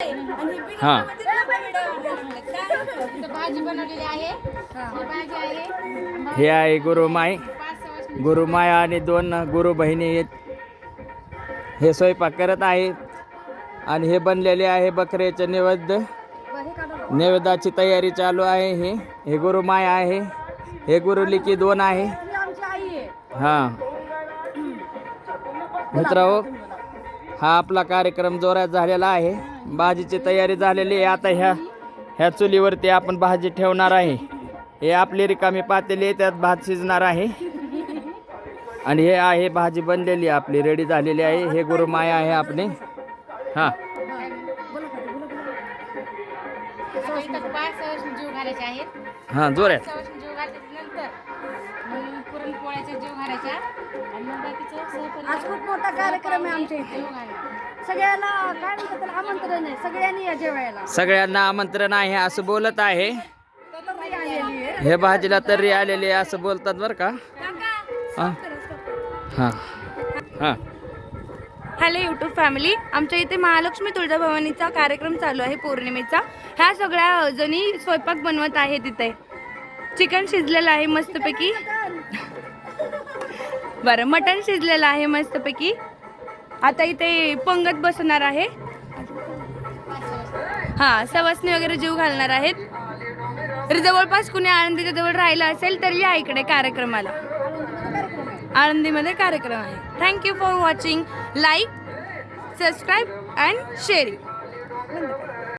हां भाजी बनवलेली आहे, भाजी आहे, हे आहे गुरुमाय. गुरुमाया आणि 2 गुरु बहिणी आहेत. हे स्वयंपाक करत आहेत आणि हे बनलेले आहे बकऱ्याचे नैवेद्य. नैवेद्याची तयारी चालू आहे. हे गुरुमाया आहे, हे गुरुलिकी 2 आहे. हां मित्रांनो, हा आपला कार्यक्रम जोरात झालेला आहे. भाजीची तयारी झालेली आहे. आता ह्या चुलीवरती आपण भाजी ठेवणार आहे. हे आपली रिकामी पातेली, त्यात भात शिजणार आहे. आणि हे आहे भाजी बनलेली आपली, रेडी झालेली आहे. हे गुरुमाया आहे आपले. हां जीव घालायचे आहेत. हां जोरात. जीव घातल्यानंतर पुरणपोळ्याच्या जीव घालायच्या आणि मग बाकीचं आज खूप मोठा कार्यक्रम आहे आमच्या इथे. सगळ्यांना काय म्हणतात त्याला, आमंत्रण आहे. सगळ्यांनी या जेवायला. सगळ्यांना आमंत्रण आहे असं बोलत आहे. तरी आलेली आहे. हे भाजीला तर्री आलेली आहे असं बोलतात बरं का. हां हां हां हॅलो यूट्यूब फॅमिली, आमच्या इथे महालक्ष्मी तुळजाभवानीचा कार्यक्रम चालू आहे पौर्णिमेचा. ह्या सगळ्या जणी स्वयंपाक बनवत आहेत. तिथे चिकन शिजलेलं आहे मस्तपैकी. बरं, मटण शिजलेलं आहे मस्तपैकी. आता इथे पंगत बसणार आहे. हां, सवासणी वगैरे जीव घालणार आहेत. तर जवळपास कुणी आळंदीच्या जवळ राहिलं असेल तर या इकडे कार्यक्रमाला. आळंदीमध्ये कार्यक्रम आहे. Thank you for watching. Like, subscribe and sharing.